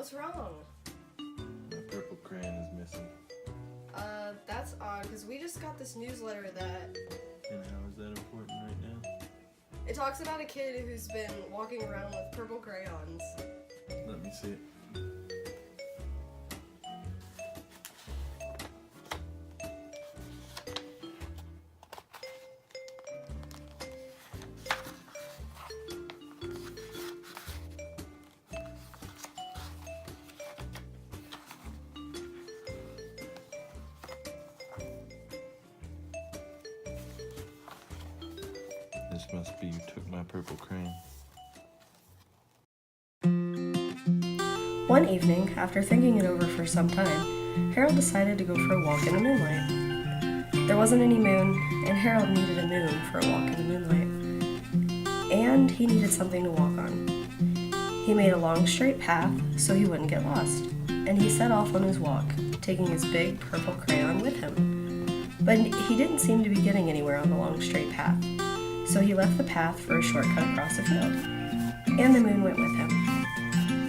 What's wrong? My purple crayon is missing. That's odd, because we just got this newsletter that... And how is that important right now? It talks about a kid who's been walking around with purple crayons. Let me see it. This must be you took my purple crayon. One evening, after thinking it over for some time, Harold decided to go for a walk in the moonlight. There wasn't any moon, and Harold needed a moon for a walk in the moonlight. And he needed something to walk on. He made a long straight path so he wouldn't get lost, and he set off on his walk, taking his big purple crayon with him. But he didn't seem to be getting anywhere on the long straight path, so he left the path for a shortcut across the field, and the moon went with him.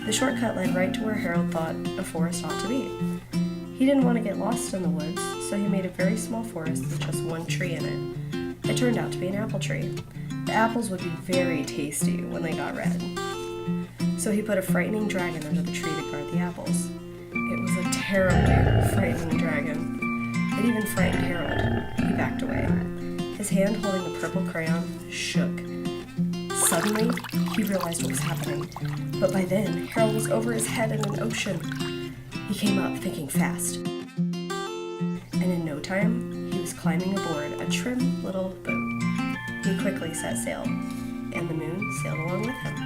The shortcut led right to where Harold thought a forest ought to be. He didn't want to get lost in the woods, so he made a very small forest with just one tree in it. It turned out to be an apple tree. The apples would be very tasty when they got red. So he put a frightening dragon under the tree to guard the apples. It was a terribly frightening dragon. It even frightened Harold. He backed away. His hand holding the purple crayon shook. Suddenly, he realized what was happening, but by then, Harold was over his head in an ocean. He came up thinking fast, and in no time, he was climbing aboard a trim little boat. He quickly set sail, and the moon sailed along with him.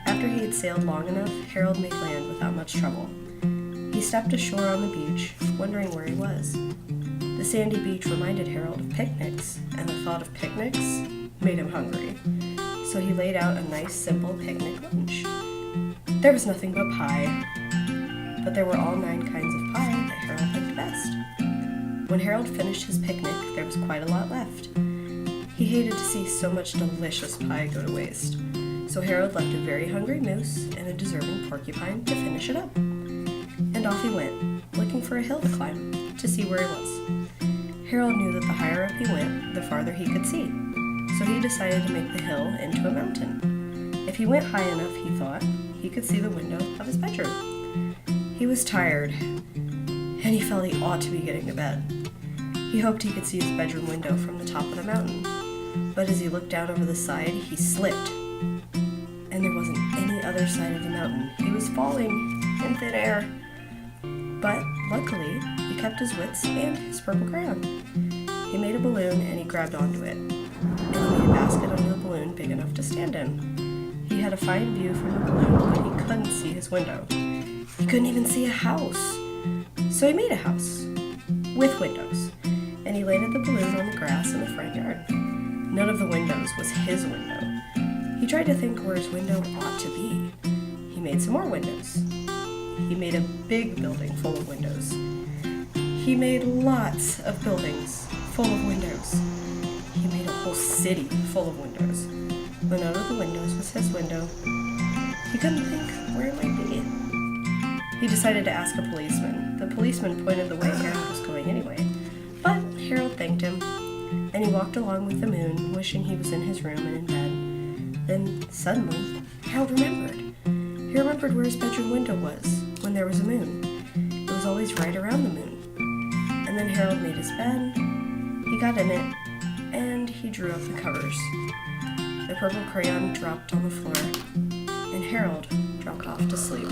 After he had sailed long enough, Harold made land without much trouble. He stepped ashore on the beach, wondering where he was. The sandy beach reminded Harold of picnics, and the thought of picnics made him hungry. So he laid out a nice, simple picnic lunch. There was nothing but pie, but there were all 9 kinds of pie that Harold liked best. When Harold finished his picnic, there was quite a lot left. He hated to see so much delicious pie go to waste, so Harold left a very hungry moose and a deserving porcupine to finish it up. And off he went, looking for a hill to climb, to see where he was. Harold knew that the higher up he went, the farther he could see, so he decided to make the hill into a mountain. If he went high enough, he thought, he could see the window of his bedroom. He was tired, and he felt he ought to be getting to bed. He hoped he could see his bedroom window from the top of the mountain, but as he looked down over the side, he slipped, and there wasn't any other side of the mountain. He was falling in thin air, but luckily, he kept his wits and his purple crayon. He made a balloon and he grabbed onto it, and he made a basket under the balloon big enough to stand in. He had a fine view from the balloon, but he couldn't see his window. He couldn't even see a house. So he made a house with windows, and he landed the balloon on the grass in the front yard. None of the windows was his window. He tried to think where his window ought to be. He made some more windows. He made a big building full of windows. He made lots of buildings full of windows. He made a whole city full of windows. But none of the windows was his window. He couldn't think where it might be. He decided to ask a policeman. The policeman pointed the way Harold was going anyway. But Harold thanked him, and he walked along with the moon, wishing he was in his room and in bed. Then, suddenly, Harold remembered. He remembered where his bedroom window was when there was a moon. It was always right around the moon. And then Harold made his bed, he got in it, and he drew up the covers. The purple crayon dropped on the floor, and Harold dropped off to sleep.